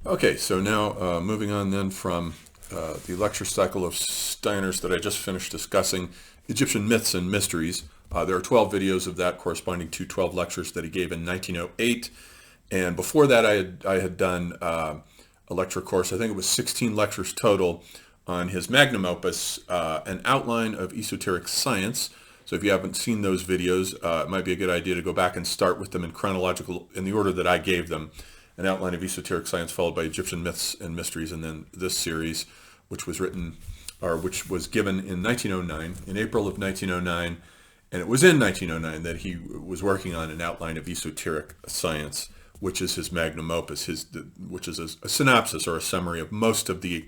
Okay, so now moving on then from the lecture cycle of Steiner's that I just finished discussing, Egyptian Myths and Mysteries. There are 12 videos of that corresponding to 12 lectures that he gave in 1908. And before that, I had done a lecture course, I think it was 16 lectures total, on his magnum opus, An Outline of Esoteric Science. So if you haven't seen those videos, it might be a good idea to go back and start with them in the order that I gave them. An Outline of Esoteric Science, followed by Egyptian Myths and Mysteries, and then this series, which was given in 1909, in April of 1909, and it was in 1909 that he was working on An Outline of Esoteric Science, which is his magnum opus, which is a synopsis or a summary of most of the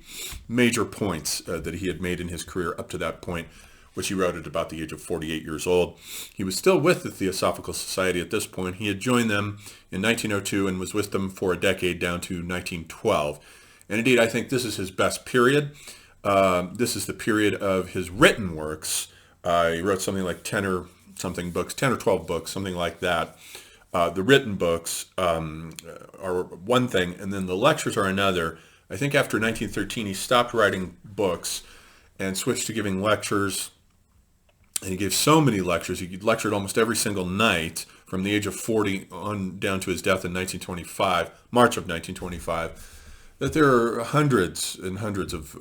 major points that he had made in his career up to that point, which he wrote at about the age of 48 years old. He was still with the Theosophical Society at this point. He had joined them in 1902 and was with them for a decade down to 1912. And indeed, I think this is his best period. This is the period of his written works. He wrote something like 10 or 12 books, something like that. The written books are one thing, and then the lectures are another. I think after 1913, he stopped writing books and switched to giving lectures. And he gave so many lectures. He lectured almost every single night from the age of 40 on down to his death in 1925, March of 1925, that there are hundreds and hundreds of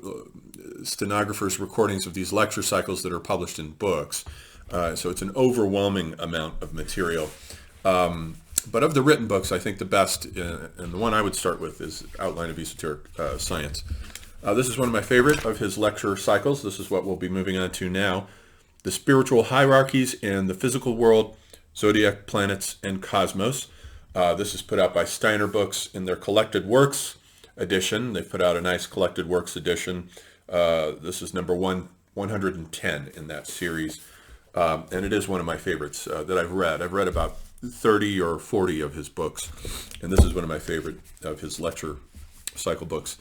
stenographers' recordings of these lecture cycles that are published in books. So it's an overwhelming amount of material. But of the written books, I think the best, and the one I would start with, is Outline of Esoteric Science. This is one of my favorite of his lecture cycles. This is what we'll be moving on to now. The Spiritual Hierarchies and the Physical World, Zodiac, Planets, and Cosmos. This is put out by Steiner Books in their Collected Works edition. They put out a nice Collected Works edition. This is number 110 in that series. And it is one of my favorites that I've read. I've read about 30 or 40 of his books, and this is one of my favorite of his lecture cycle books.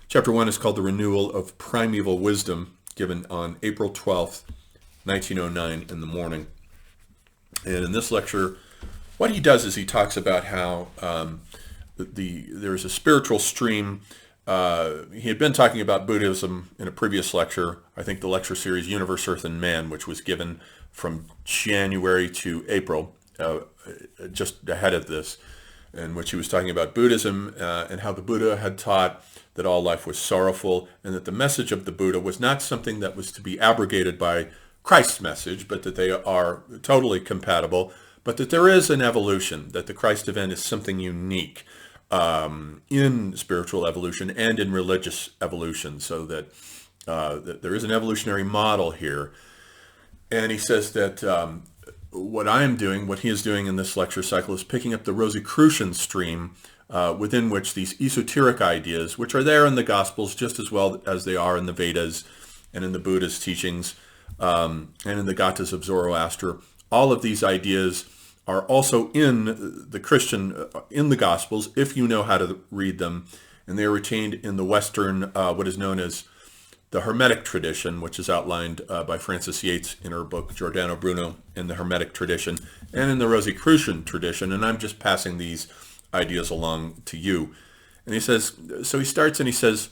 Chapter 1 is called The Renewal of Primeval Wisdom, given on April 12th, 1909 in the morning. And in this lecture, what he does is he talks about how there's a spiritual stream. He had been talking about Buddhism in a previous lecture, I think the lecture series Universe, Earth, and Man, which was given from January to April, just ahead of this, in which he was talking about Buddhism and how the Buddha had taught that all life was sorrowful, and that the message of the Buddha was not something that was to be abrogated by Christ's message, but that they are totally compatible, but that there is an evolution, that the Christ event is something unique in spiritual evolution and in religious evolution, so that there is an evolutionary model here. And he says that what he is doing in this lecture cycle is picking up the Rosicrucian stream within which these esoteric ideas, which are there in the Gospels just as well as they are in the Vedas and in the Buddha's teachings and in the Gathas of Zoroaster, all of these ideas are also in the Gospels, if you know how to read them, and they are retained in the Western, what is known as the Hermetic tradition, which is outlined by Frances Yates in her book Giordano Bruno in the Hermetic tradition, and in the Rosicrucian tradition, and I'm just passing these ideas along to you. And he says, so he starts and he says,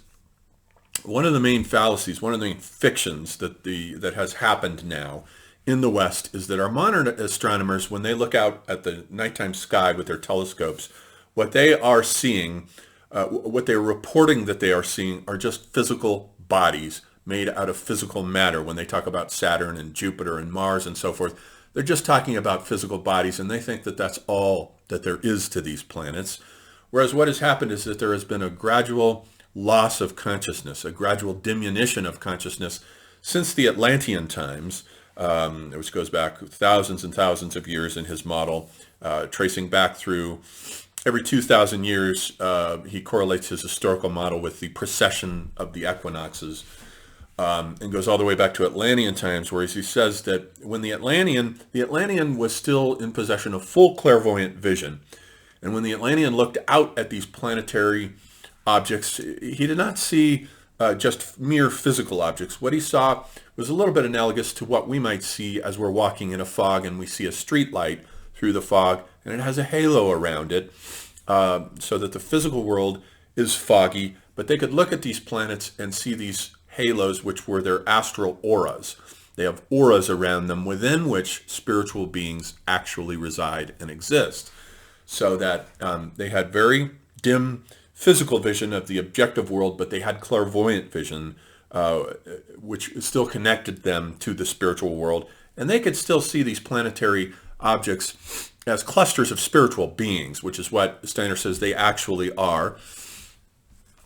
one of the main fallacies, one of the main fictions that has happened now in the West is that our modern astronomers, when they look out at the nighttime sky with their telescopes, what they are seeing, what they're reporting that they are seeing, are just physical bodies made out of physical matter. When they talk about Saturn and Jupiter and Mars and so forth, they're just talking about physical bodies, and they think that that's all that there is to these planets. Whereas what has happened is that there has been a gradual loss of consciousness, a gradual diminution of consciousness since the Atlantean times, which goes back thousands and thousands of years in his model, tracing back through every 2,000 years. He correlates his historical model with the precession of the equinoxes, and goes all the way back to Atlantean times, where he says that when the Atlantean was still in possession of full clairvoyant vision, and when the Atlantean looked out at these planetary objects, he did not see just mere physical objects. What he saw was a little bit analogous to what we might see as we're walking in a fog and we see a street light through the fog, and it has a halo around it, so that the physical world is foggy, but they could look at these planets and see these halos, which were their astral auras. They have auras around them within which spiritual beings actually reside and exist. So that they had very dim physical vision of the objective world, but they had clairvoyant vision, which still connected them to the spiritual world. And they could still see these planetary objects as clusters of spiritual beings, which is what Steiner says they actually are.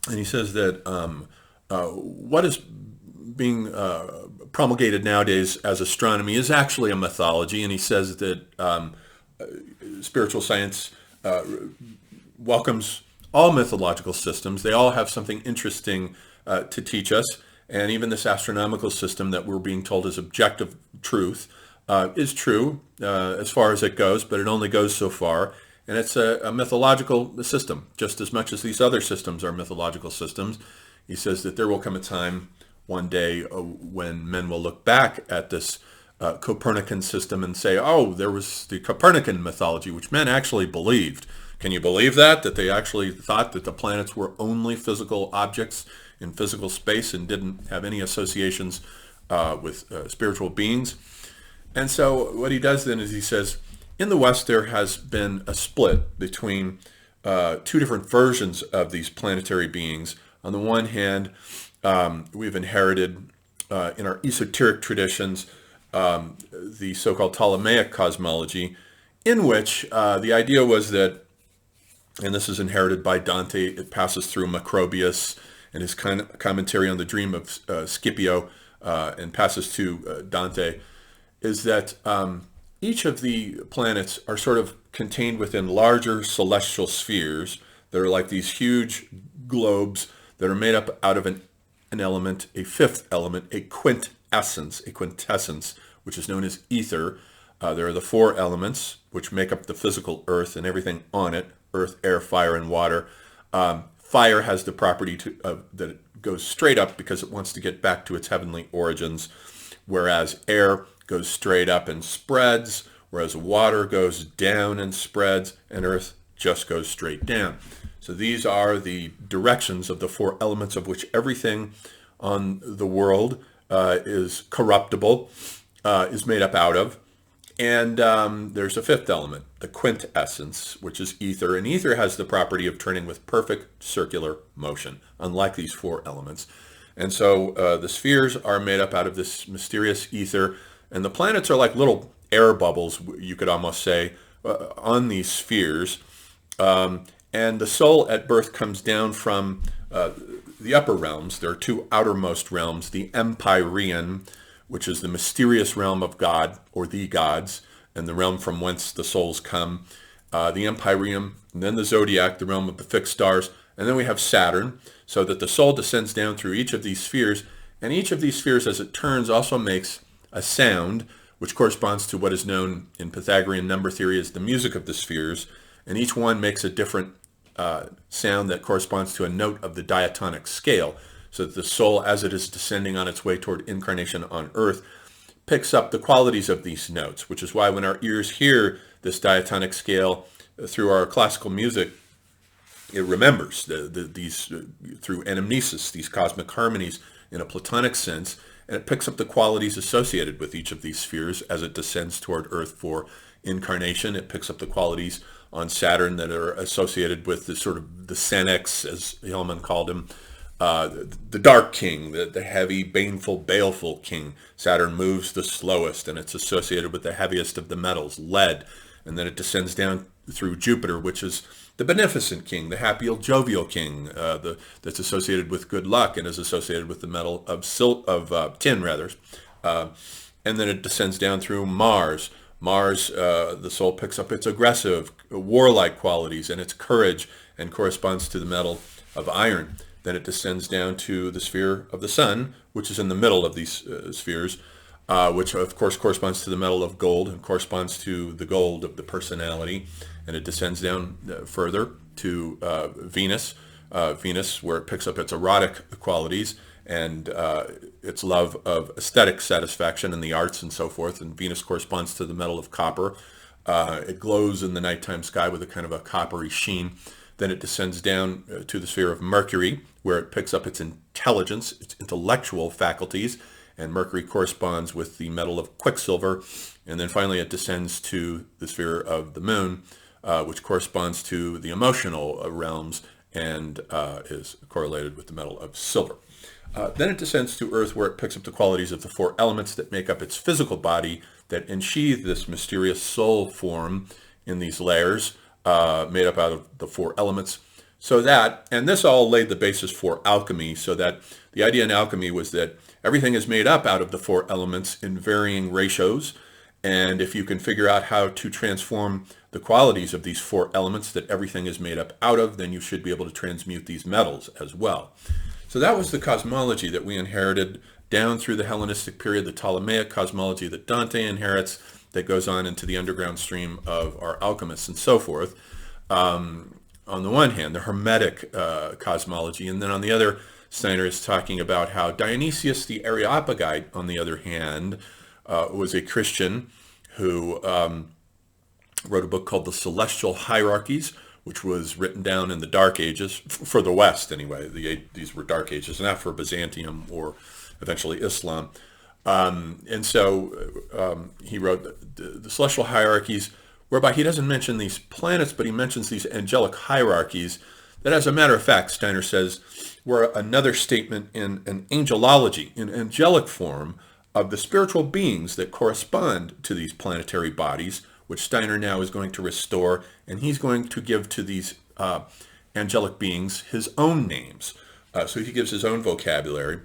And he says that what is being promulgated nowadays as astronomy is actually a mythology. And he says that spiritual science welcomes all mythological systems. They all have something interesting to teach us. And even this astronomical system that we're being told is objective truth is true as far as it goes, but it only goes so far. And it's a mythological system, just as much as these other systems are mythological systems. He says that there will come a time one day when men will look back at this Copernican system and say, oh, there was the Copernican mythology, which men actually believed. Can you believe that? That they actually thought that the planets were only physical objects in physical space and didn't have any associations with spiritual beings? And so what he does then is he says, in the West, there has been a split between two different versions of these planetary beings. On the one hand, we've inherited in our esoteric traditions the so-called Ptolemaic cosmology, in which the idea was that, and this is inherited by Dante, it passes through Macrobius and his commentary on the dream of Scipio and passes to Dante, is that each of the planets are sort of contained within larger celestial spheres that are like these huge globes that are made up out of an element, a fifth element, a quintessence, which is known as ether. There are the four elements, which make up the physical earth and everything on it: earth, air, fire, and water. Fire has the property that it goes straight up because it wants to get back to its heavenly origins, whereas air goes straight up and spreads, whereas water goes down and spreads, and earth just goes straight down. So these are the directions of the four elements of which everything on the world is corruptible, is made up out of. And there's a fifth element, the quintessence, which is ether. And ether has the property of turning with perfect circular motion, unlike these four elements. And so the spheres are made up out of this mysterious ether. And the planets are like little air bubbles, you could almost say, on these spheres. And the soul at birth comes down from the upper realms. There are two outermost realms, the Empyrean, which is the mysterious realm of God or the gods, and the realm from whence the souls come. The Empyrean, and then the Zodiac, the realm of the fixed stars. And then we have Saturn, so that the soul descends down through each of these spheres. And each of these spheres, as it turns, also makes a sound, which corresponds to what is known in Pythagorean number theory as the music of the spheres. And each one makes a different sound that corresponds to a note of the diatonic scale, so that the soul, as it is descending on its way toward incarnation on earth, picks up the qualities of these notes, which is why when our ears hear this diatonic scale through our classical music, it remembers these through anamnesis, these cosmic harmonies in a Platonic sense, and it picks up the qualities associated with each of these spheres as it descends toward earth for incarnation. It picks up the qualities on Saturn that are associated with the sort of the Senex, as Hillman called him, the dark king, the heavy, baneful, baleful king. Saturn moves the slowest, and it's associated with the heaviest of the metals, lead. And then it descends down through Jupiter, which is the beneficent king, the happy, jovial king, that's associated with good luck and is associated with the metal of tin, rather. And then it descends down through Mars. Mars, the soul picks up its aggressive, warlike qualities and its courage, and corresponds to the metal of iron. Then it descends down to the sphere of the sun, which is in the middle of these spheres, which of course corresponds to the metal of gold and corresponds to the gold of the personality. And it descends down further to Venus, where it picks up its erotic qualities and its love of aesthetic satisfaction in the arts and so forth. And Venus corresponds to the metal of copper. It glows in the nighttime sky with a kind of a coppery sheen. Then it descends down to the sphere of Mercury, where it picks up its intelligence, its intellectual faculties, and Mercury corresponds with the metal of Quicksilver. And then finally it descends to the sphere of the Moon, which corresponds to the emotional realms and is correlated with the metal of Silver. Then it descends to Earth, where it picks up the qualities of the four elements that make up its physical body, that ensheathe this mysterious soul form in these layers made up out of the four elements. So that, and this all laid the basis for alchemy, so that the idea in alchemy was that everything is made up out of the four elements in varying ratios. And if you can figure out how to transform the qualities of these four elements that everything is made up out of, then you should be able to transmute these metals as well. So that was the cosmology that we inherited down through the Hellenistic period, the Ptolemaic cosmology that Dante inherits, that goes on into the underground stream of our alchemists and so forth. On the one hand, the Hermetic cosmology, and then on the other, Steiner is talking about how Dionysius the Areopagite, on the other hand, was a Christian who wrote a book called The Celestial Hierarchies, which was written down in the Dark Ages, for the West anyway. These were Dark Ages, not for Byzantium or eventually Islam. And so he wrote the Celestial Hierarchies, whereby he doesn't mention these planets, but he mentions these angelic hierarchies that, as a matter of fact, Steiner says, were another statement in an angelology, in angelic form, of the spiritual beings that correspond to these planetary bodies, which Steiner now is going to restore, and he's going to give to these angelic beings his own names. So he gives his own vocabulary.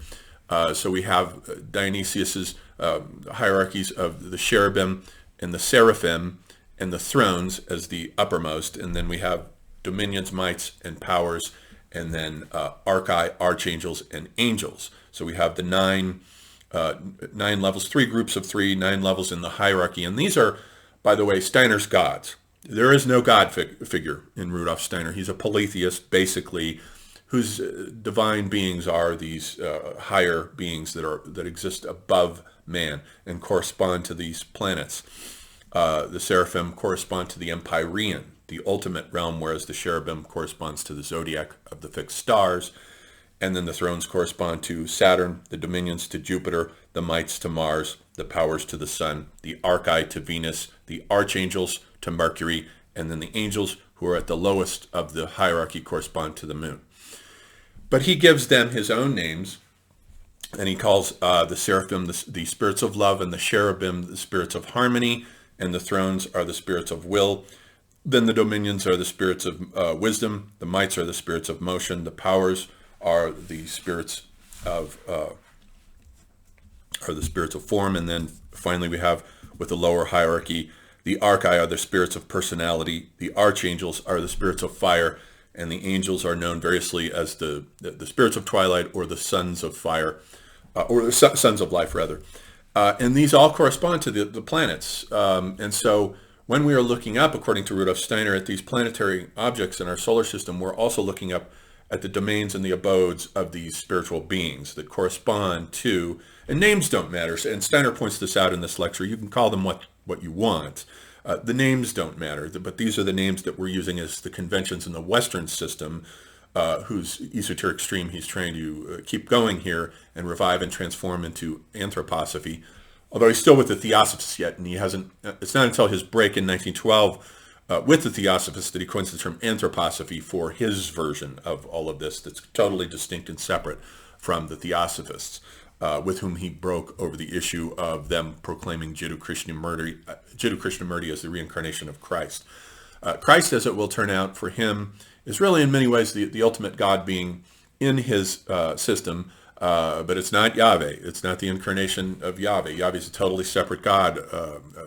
So we have Dionysius's hierarchies of the cherubim and the seraphim and the thrones as the uppermost, and then we have dominions, mights, and powers, and then archi, archangels, and angels. So we have the nine levels, 3 groups of 3, 9 levels in the hierarchy. And these are, by the way, Steiner's gods. There is no God figure in Rudolf Steiner. He's a polytheist, basically, whose divine beings are these higher beings that exist above man and correspond to these planets. The seraphim correspond to the Empyrean, the ultimate realm, whereas the cherubim corresponds to the Zodiac of the fixed stars. And then the thrones correspond to Saturn, the dominions to Jupiter, the mights to Mars, the powers to the sun, the archi to Venus, the archangels to Mercury, and then the angels, who are at the lowest of the hierarchy, correspond to the moon. But he gives them his own names, and he calls the seraphim the spirits of love, and the cherubim the spirits of harmony, and the thrones are the spirits of will. Then the dominions are the spirits of wisdom, the mights are the spirits of motion, the powers are the spirits of form, and then finally we have, with the lower hierarchy, the archi are the spirits of personality, the archangels are the spirits of fire, and the angels are known variously as the spirits of twilight, or the sons of fire, or the sons of life rather. And these all correspond to the planets. And so when we are looking up, according to Rudolf Steiner, at these planetary objects in our solar system, we're also looking up at the domains and the abodes of these spiritual beings that correspond to, and names don't matter, and Steiner points this out in this lecture. You can call them what you want. The names don't matter, but these are the names that we're using as the conventions in the Western system, whose esoteric stream he's trying to keep going here and revive and transform into anthroposophy. Although he's still with the Theosophists yet, and he hasn't, it's not until his break in 1912 with the Theosophists that he coins the term anthroposophy for his version of all of this that's totally distinct and separate from the Theosophists, with whom he broke over the issue of them proclaiming Judeo-Christianity as the reincarnation of Christ. Christ, as it will turn out for him, is really in many ways the ultimate God being in his system, but it's not Yahweh. It's not the incarnation of Yahweh. Yahweh is a totally separate God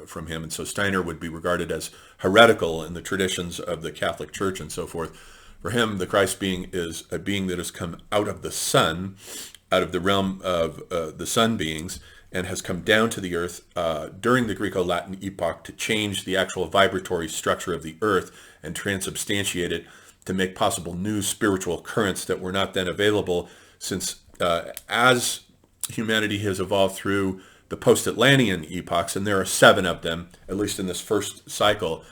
from him, and so Steiner would be regarded as heretical in the traditions of the Catholic Church and so forth. For him, the Christ being is a being that has come out of the sun, out of the realm of the sun beings, and has come down to the earth during the Greco-Latin epoch to change the actual vibratory structure of the earth and transubstantiate it to make possible new spiritual currents that were not then available, since as humanity has evolved through the post-Atlantean epochs, and there are 7 of them, at least in this first cycle,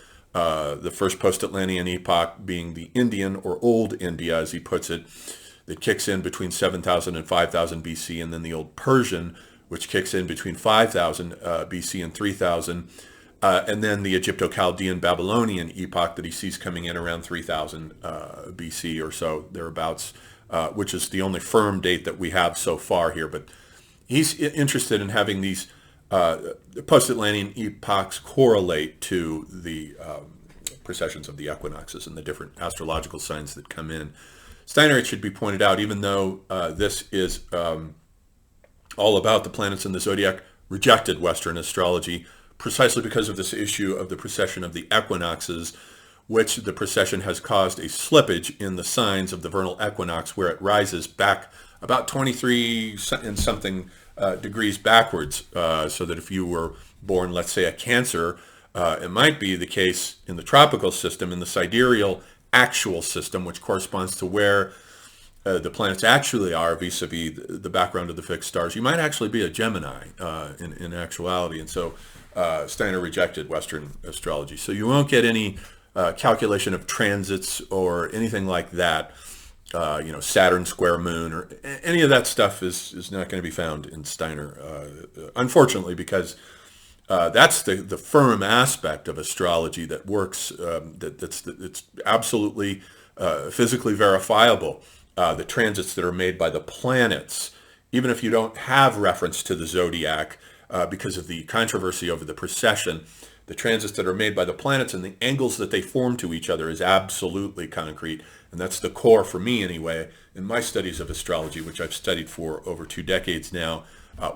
the first post-Atlantean epoch being the Indian, or Old India, as he puts it, that kicks in between 7,000 and 5,000 BC, and then the Old Persian, which kicks in between 5,000 BC and 3,000, and then the Egypto-Chaldean Babylonian epoch that he sees coming in around 3,000 BC or so, thereabouts, which is the only firm date that we have so far here. But he's interested in having these post-Atlantean epochs correlate to the precessions of the equinoxes and the different astrological signs that come in. Steiner, it should be pointed out, even though this is all about the planets in the zodiac, rejected Western astrology precisely because of this issue of the precession of the equinoxes, which the precession has caused a slippage in the signs of the vernal equinox, where it rises back about 23 and something degrees backwards, so that if you were born, let's say, a Cancer, it might be the case in the tropical system, in the sidereal actual system, which corresponds to where the planets actually are vis-a-vis the background of the fixed stars. You might actually be a Gemini in actuality, and so Steiner rejected Western astrology. So you won't get any calculation of transits or anything like that. Saturn square moon or any of that stuff is not going to be found in Steiner, unfortunately, because that's the firm aspect of astrology that works, it's absolutely physically verifiable. The transits that are made by the planets, even if you don't have reference to the zodiac, because of the controversy over the precession, the transits that are made by the planets and the angles that they form to each other is absolutely concrete. And that's the core, for me anyway, in my studies of astrology, which I've studied for over 2 decades now,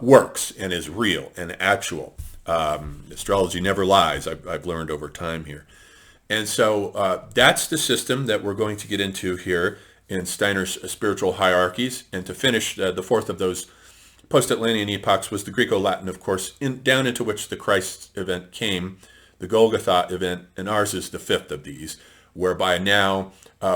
works and is real and actual. Astrology never lies, I've learned over time here. And so that's the system that we're going to get into here in Steiner's spiritual hierarchies. And to finish, the fourth of those post-Atlantean epochs was the Greco-Latin, of course, down into which the Christ event came, the Golgotha event, and ours is the fifth of these, whereby now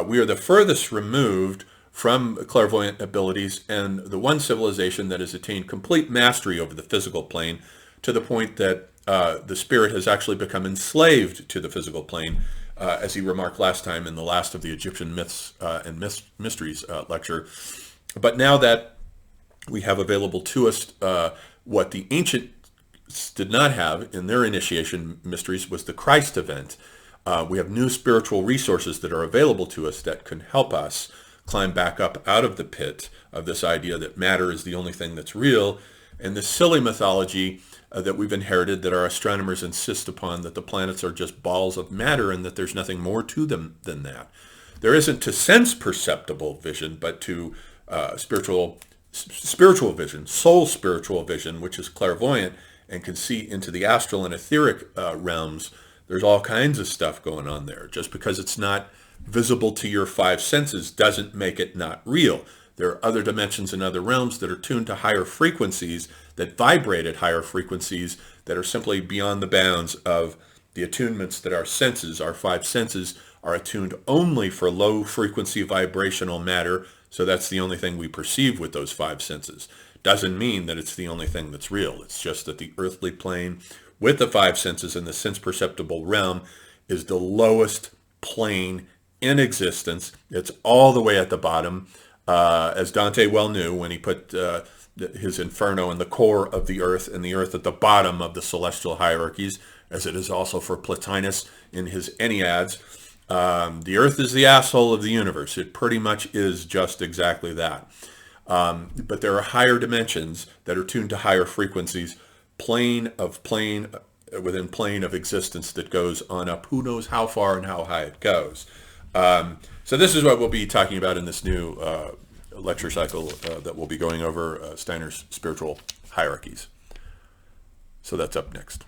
we are the furthest removed from clairvoyant abilities and the one civilization that has attained complete mastery over the physical plane, to the point that the spirit has actually become enslaved to the physical plane, as he remarked last time in the last of the Egyptian myths and mysteries lecture. But now that we have available to us what the ancients did not have in their initiation mysteries was the Christ event. We have new spiritual resources that are available to us that can help us climb back up out of the pit of this idea that matter is the only thing that's real, and the silly mythology that we've inherited, that our astronomers insist upon, that the planets are just balls of matter and that there's nothing more to them than that. There isn't to sense perceptible vision, but to spiritual vision, soul spiritual vision, which is clairvoyant and can see into the astral and etheric realms. There's all kinds of stuff going on there. Just because it's not visible to your 5 senses doesn't make it not real. There are other dimensions and other realms that are tuned to higher frequencies, that vibrate at higher frequencies, that are simply beyond the bounds of the attunements that our senses, our 5 senses, are attuned only for low frequency vibrational matter. So that's the only thing we perceive with those 5 senses. Doesn't mean that it's the only thing that's real. It's just that the earthly plane with the 5 senses in the sense perceptible realm is the lowest plane in existence. It's all the way at the bottom, as Dante well knew when he put his Inferno in the core of the earth and the earth at the bottom of the celestial hierarchies, as it is also for Plotinus in his Enneads. The earth is the asshole of the universe. It pretty much is just exactly that. But there are higher dimensions that are tuned to higher frequencies, plane within plane of existence that goes on up. Who knows how far and how high it goes. So this is what we'll be talking about in this new lecture cycle that we'll be going over Steiner's spiritual hierarchies. So that's up next.